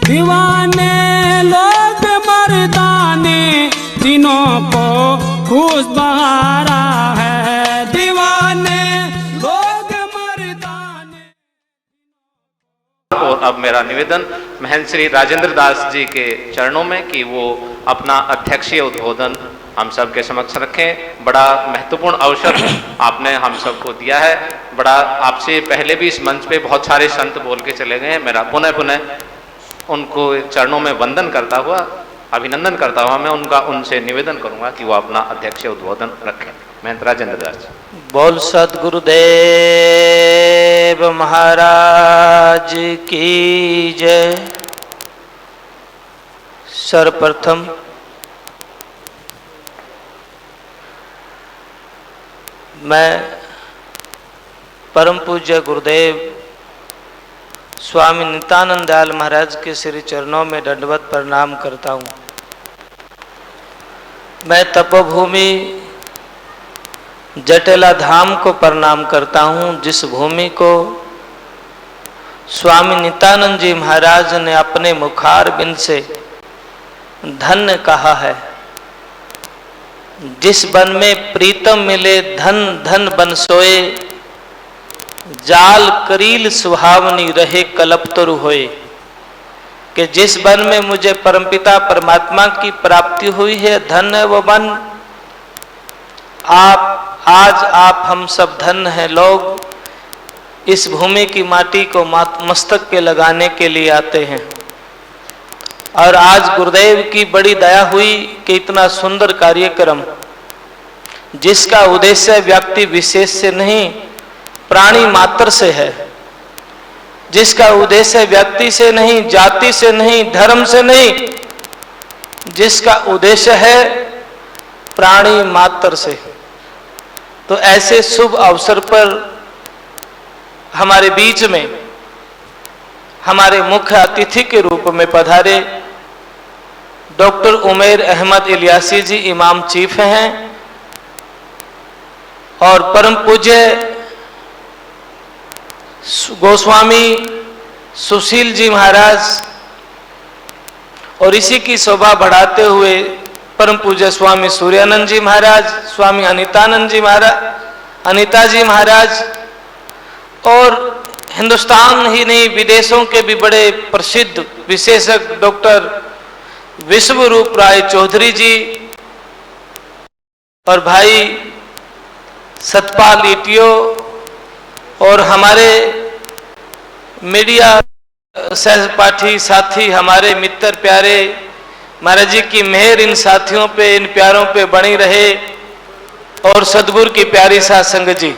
दीवाने लोग मर्दाने दिनों को खुश बहारा है। दीवाने लोग मर्दाने। और अब मेरा निवेदन महंत श्री राजेंद्र दास जी के चरणों में कि वो अपना अध्यक्षीय उद्बोधन हम सब के समक्ष रखें। बड़ा महत्वपूर्ण अवसर आपने हम सबको दिया है। बड़ा आपसे पहले भी इस मंच पे बहुत सारे संत बोल के चले गए हैं। मेरा पुनः पुनः उनको चरणों में वंदन करता हुआ, अभिनंदन करता हुआ मैं उनसे निवेदन करूंगा कि वो अपना अध्यक्षीय उद्बोधन रखें। महंत राजेंद्र दास जी। बोल सतगुरुदेव महाराज की जय। सर्वप्रथम मैं परम पूज्य गुरुदेव स्वामी नित्यानंद दयाल महाराज के श्री चरणों में दंडवत प्रणाम करता हूँ। मैं तपोभूमि जटेला धाम को प्रणाम करता हूँ, जिस भूमि को स्वामी नित्यानंद जी महाराज ने अपने मुखार बिंद से धन्य कहा है। जिस वन में प्रीतम मिले धन धन बन सोए, जाल करील सुहावनी रहे कल्पतरु होए। कि जिस वन में मुझे परमपिता परमात्मा की प्राप्ति हुई है, धन है वो वन। आप हम सब धन हैं लोग इस भूमि की माटी को मस्तक पे लगाने के लिए आते हैं। और आज गुरुदेव की बड़ी दया हुई कि इतना सुंदर कार्यक्रम, जिसका उद्देश्य व्यक्ति विशेष से नहीं प्राणी मात्र से है, जिसका उद्देश्य व्यक्ति से नहीं, जाति से नहीं, धर्म से नहीं, जिसका उद्देश्य है प्राणी मात्र से। तो ऐसे शुभ अवसर पर हमारे बीच में हमारे मुख्य अतिथि के रूप में पधारे डॉक्टर उमेर अहमद इलियासी जी इमाम चीफ हैं, और परम पूज्य गोस्वामी सुशील जी महाराज, और इसी की शोभा बढ़ाते हुए परम पूज्य स्वामी सूर्यानंद जी महाराज, स्वामी अनितानंद जी महाराज, अनिता जी महाराज, और हिंदुस्तान ही नहीं विदेशों के भी बड़े प्रसिद्ध विशेषज्ञ डॉक्टर विश्वरूप राय चौधरी जी, और भाई सतपाल ईटियो, और हमारे मीडिया सहपाठी साथी, हमारे मित्र प्यारे, महाराज जी की मेहर इन साथियों पे, इन प्यारों पे बनी रहे, और सदगुरु की प्यारी साथ संगत जी।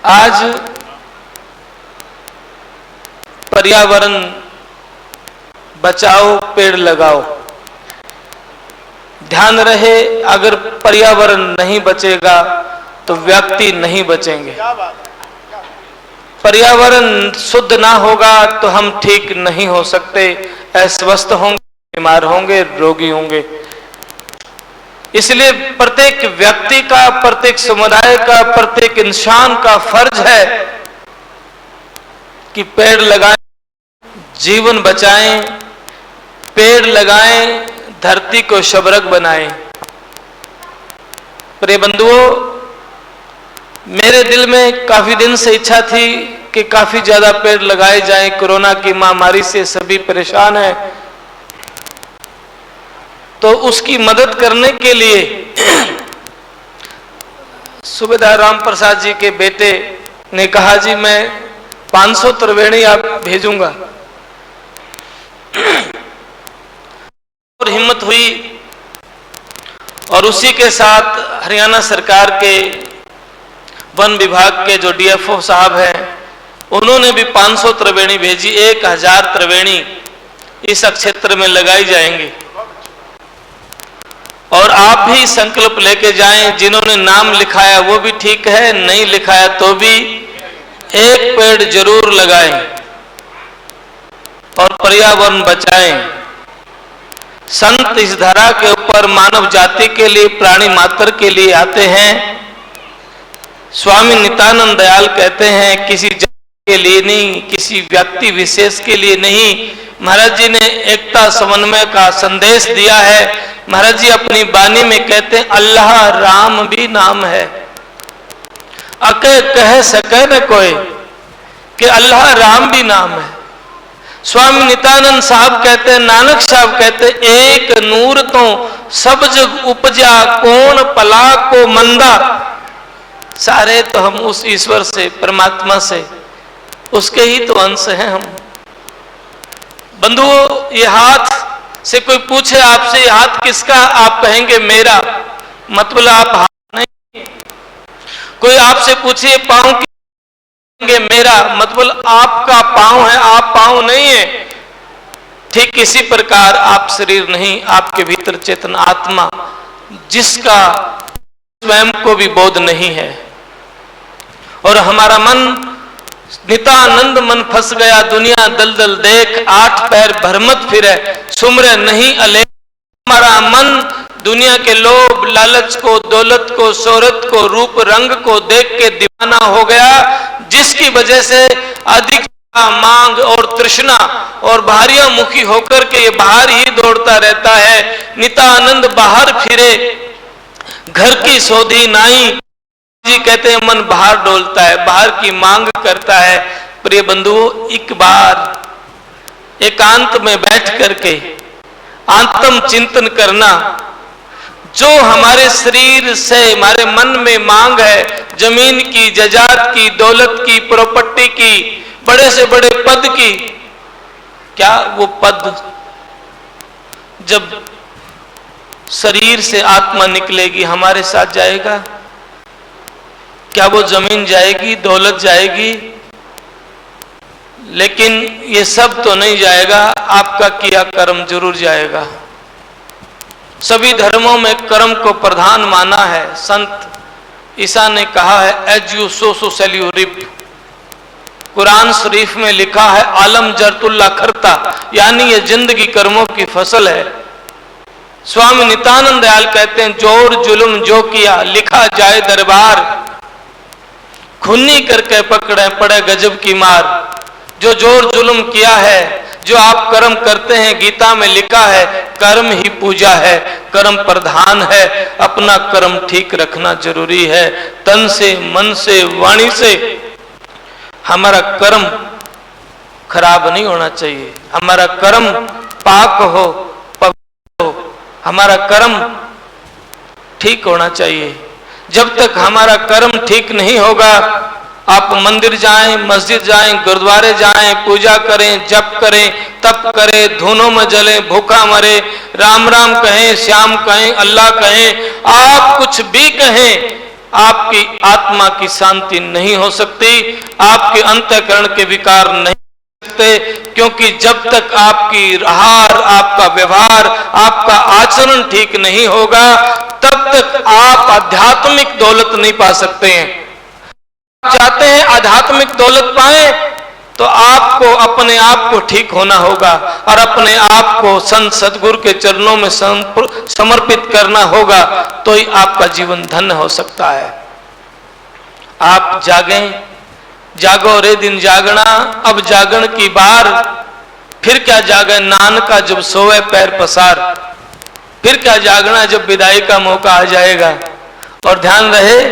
आज पर्यावरण बचाओ पेड़ लगाओ। ध्यान रहे, अगर पर्यावरण नहीं बचेगा तो व्यक्ति नहीं बचेंगे। पर्यावरण शुद्ध ना होगा तो हम ठीक नहीं हो सकते, अस्वस्थ होंगे, बीमार होंगे, रोगी होंगे। इसलिए प्रत्येक व्यक्ति का, प्रत्येक समुदाय का, प्रत्येक इंसान का फर्ज है कि पेड़ लगाएं, जीवन बचाएं, पेड़ लगाएं, धरती को शबरक बनाएं। प्रिय बंधुओं, मेरे दिल में काफी दिन से इच्छा थी कि काफी ज्यादा पेड़ लगाए जाएं। कोरोना की महामारी से सभी परेशान हैं, तो उसकी मदद करने के लिए सुबेदार राम प्रसाद जी के बेटे ने कहा, जी मैं 500 त्रिवेणी आप भेजूंगा। और हिम्मत हुई, और उसी के साथ हरियाणा सरकार के वन विभाग के जो डीएफओ साहब हैं, उन्होंने भी 500 त्रिवेणी भेजी। 1000 त्रिवेणी इस क्षेत्र में लगाई जाएंगी। और आप भी संकल्प लेके जाएं, जिन्होंने नाम लिखाया वो भी ठीक है, नहीं लिखाया तो भी एक पेड़ जरूर लगाएं और पर्यावरण बचाएं। संत इस धरा के ऊपर मानव जाति के लिए, प्राणी मात्र के लिए आते हैं। स्वामी नित्यानंद दयाल कहते हैं, किसी जाति के लिए नहीं, किसी व्यक्ति विशेष के लिए नहीं। महाराज जी ने एकता समन्वय का संदेश दिया है। महाराज जी अपनी वाणी में कहते हैं अल्लाह राम भी नाम है, अके कह सके न कोई कि अल्लाह राम भी नाम है। स्वामी नित्यानंद साहब कहते हैं, नानक साहब कहते हैं, एक नूर तो सब जग उपजा कौन पला को मंदा। सारे तो हम उस ईश्वर से, परमात्मा से, उसके ही तो अंश हैं हम। बंधुओं, ये हाथ से कोई पूछे आपसे ये हाथ किसका, आप कहेंगे मेरा, मतलब आप हाथ नहीं। कोई आपसे पूछे पांव कहेंगे मेरा, मतलब आपका पांव है, आप पांव नहीं है। ठीक इसी प्रकार आप शरीर नहीं, आपके भीतर चेतन आत्मा, जिसका स्वयं को भी बोध नहीं है। और हमारा मन नितानंद मन फंस गया, दुनिया दलदल देख, आठ पैर भरमत फिरे, सुमरे नहीं अले। हमारा मन दुनिया के लोभ लालच को, दौलत को, शोहरत को, रूप रंग को देख के दीवाना हो गया, जिसकी वजह से अधिक मांग और तृष्णा और भारिया मुखी होकर के ये बाहर ही दौड़ता रहता है। नितानंद बाहर फिरे, घर की सोधी नाई जी कहते हैं, मन बाहर डोलता है, बाहर की मांग करता है। प्रिय बंधुओं, एक बार एकांत में बैठ करके आत्म चिंतन करना, जो हमारे शरीर से हमारे मन में मांग है, जमीन की, जजात की, दौलत की, प्रॉपर्टी की, बड़े से बड़े पद की, क्या वो पद जब शरीर से आत्मा निकलेगी हमारे साथ जाएगा? क्या वो जमीन जाएगी, दौलत जाएगी? लेकिन ये सब तो नहीं जाएगा, आपका किया कर्म जरूर जाएगा। सभी धर्मों में कर्म को प्रधान माना है। संत ईसा ने कहा है, as you sow shall you reap. कुरान शरीफ में लिखा है, आलम जरतुल्ला खरता, यानी ये जिंदगी कर्मों की फसल है। स्वामी नित्यानंद दयाल कहते हैं, जोर जुल्म जो किया लिखा जाए दरबार, खूनी करके पकड़े पड़े गजब की मार। जो जोर जुल्म किया है, जो आप कर्म करते हैं, गीता में लिखा है कर्म ही पूजा है, कर्म प्रधान है। अपना कर्म ठीक रखना जरूरी है, तन से, मन से, वाणी से। हमारा कर्म खराब नहीं होना चाहिए, हमारा कर्म पाक हो, पवित्र हो, हमारा कर्म ठीक होना चाहिए। जब तक हमारा कर्म ठीक नहीं होगा, आप मंदिर जाएं, मस्जिद जाएं, गुरुद्वारे जाएं, पूजा करें, जप करें, तप करें, धुनों में जलें, भूखा मरे, राम राम कहें, श्याम कहें, अल्लाह कहें, आप कुछ भी कहें, आपकी आत्मा की शांति नहीं हो सकती, आपके अंतःकरण के विकार नहीं हो सकते। क्योंकि जब तक आपकी आहार, आपका व्यवहार, आपका आचरण ठीक नहीं होगा, तब तक आप आध्यात्मिक दौलत नहीं पा सकते हैं। चाहते हैं आध्यात्मिक दौलत पाएं, तो आपको अपने आप को ठीक होना होगा और अपने आप को संत सदगुरु के चरणों में समर्पित करना होगा, तो ही आपका जीवन धन्य हो सकता है। आप जागें, जागो रे दिन जागना, अब जागण की बार, फिर क्या जागे नानका जब सोए पैर पसार। फिर क्या जागना जब विदाई का मौका आ जाएगा। और ध्यान रहे,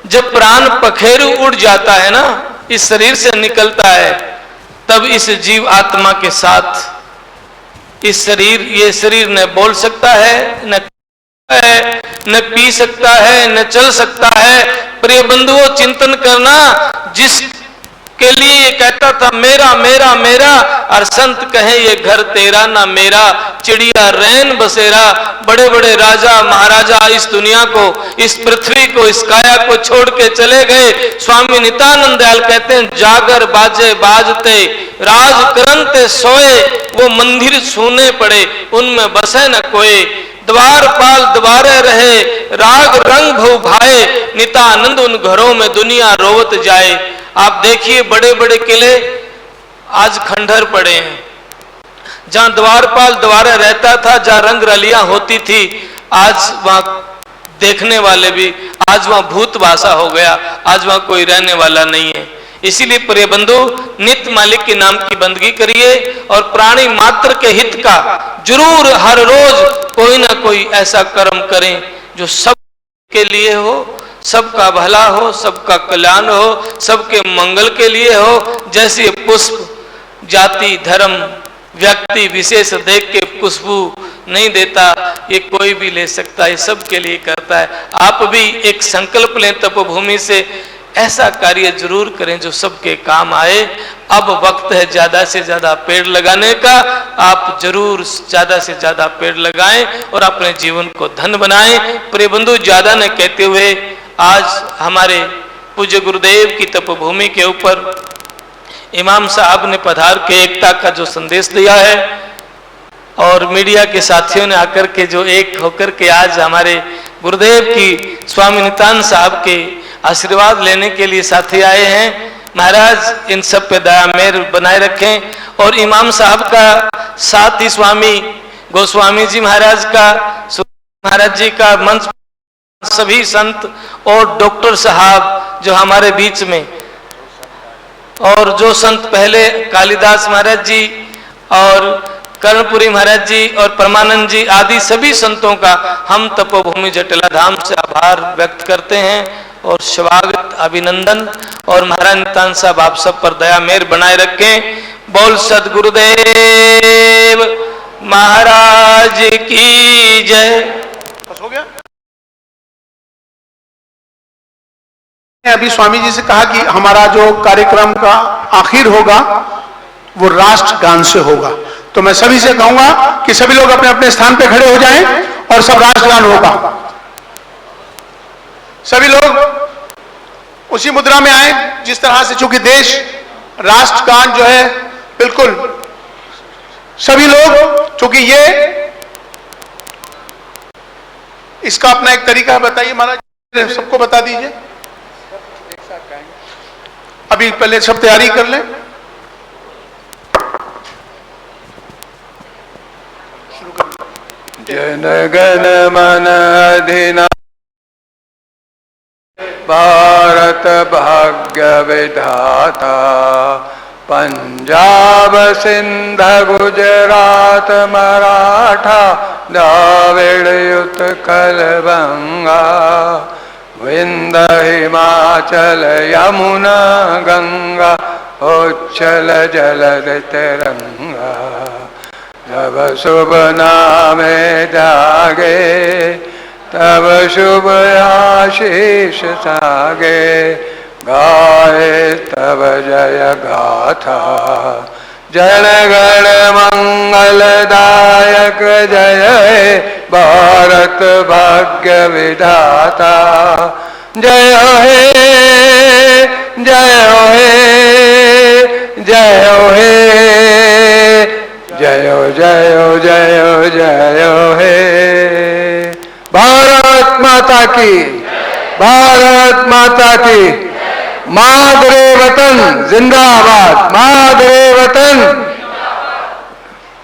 जब प्राण पखेरु उड़ जाता है ना, इस शरीर से निकलता है, तब इस जीव आत्मा के साथ इस शरीर, ये शरीर न बोल सकता है, न पी सकता है, न चल सकता है। प्रिय बंधुओं, चिंतन करना, जिसके लिए ये कहता था मेरा मेरा मेरा, और संत कहे ये घर तेरा ना मेरा, चिड़िया रैन बसेरा। बड़े बड़े राजा महाराजा इस दुनिया को, इस पृथ्वी को, इस काया को छोड़ के चले गए। स्वामी नित्यानंद दयाल कहते हैं, जागर बाजे बाजते, राज करनते सोए, वो मंदिर सूने पड़े, उनमें बसे न कोई। द्वारपाल द्वारे रहे, राग रंग भव भाए, नित्यानंद उन घरों में दुनिया रोवत जाए। आप देखिए, बड़े बड़े किले आज खंडहर पड़े हैं। जहां द्वारपाल द्वारा रहता था, जहां रंग रलियां होती थी, आज वहां देखने वाले भी, आज वहां भूत भाषा हो गया, आज वहां कोई रहने वाला नहीं है। इसीलिए प्रिय बंधु, नित्य मालिक के नाम की बंदगी करिए और प्राणी मात्र के हित का जरूर हर रोज कोई ना कोई ऐसा कर्म करें जो सब के लिए हो, सबका भला हो, सबका कल्याण हो, सबके मंगल के लिए हो। जैसे पुष्प जाति धर्म व्यक्ति विशेष देख के खुशबू नहीं देता, ये कोई भी ले सकता है, सब के लिए करता है। आप भी एक संकल्प लें तपोभूमि से, ऐसा कार्य जरूर करें जो सबके काम आए। अब वक्त है ज्यादा से ज्यादा पेड़ लगाने का, आप जरूर ज्यादा से ज्यादा पेड़ लगाएं और अपने जीवन को धन बनाएं। प्रिय बंधु, ज्यादा न कहते हुए आज हमारे पूज्य गुरुदेव की तपोभूमि के ऊपर इमाम साहब ने पधार के एकता का जो संदेश दिया है और मीडिया के साथियों ने आकर के जो एक होकर के आज हमारे गुरुदेव की स्वामी नित्यानंद साहब के आशीर्वाद लेने के लिए साथी आए हैं, महाराज इन सब पे दया मेहर बनाए रखें। और इमाम साहब का साथ ही स्वामी गोस्वामी जी महाराज का, महाराज जी का मंच, सभी संत और डॉक्टर साहब जो हमारे बीच में, और जो संत पहले कालिदास महाराज जी और कर्णपुरी महाराज जी और परमानंद जी आदि सभी संतों का हम तपोभूमि जटिला धाम से आभार व्यक्त करते हैं और स्वागत अभिनंदन। और महाराज नित्यानंद साहब आप सब पर दया मेहर बनाए रखें। बोल सदगुरुदेव महाराज की जय। बस हो गया। अभी स्वामी जी से कहा कि हमारा जो कार्यक्रम का आखिर होगा वो राष्ट्रगान से होगा, तो मैं सभी से कहूंगा कि सभी लोग अपने अपने स्थान पे खड़े हो जाएं और सब राष्ट्रगान होगा। सभी लोग उसी मुद्रा में आए जिस तरह से, चूंकि देश राष्ट्रगान जो है बिल्कुल सभी लोग, चूंकि ये इसका अपना एक तरीका है। बताइए महाराज, सबको बता दीजिए। अभी पहले सब तैयारी कर लें। शुरू कर। जन गण मन अधिनायक भारत भाग्य विधाता, पंजाब सिंध गुजरात मराठा द्राविड़ उत्कल बंगा, विंध्य हिमाचल यमुना गंगा उच्छल जलधि तिरंगा। जब शुभ नामे जागे तब शुभ आशीष सागे, गाए तब जय गाथा। जन गण मंगलदायक जय हे भारत भाग्य विधाता। जय हे जय हे जय हे जय जय जय जय हे। भारत माता की, भारत माता की। मादरे वतन जिंदाबाद, मादरे वतन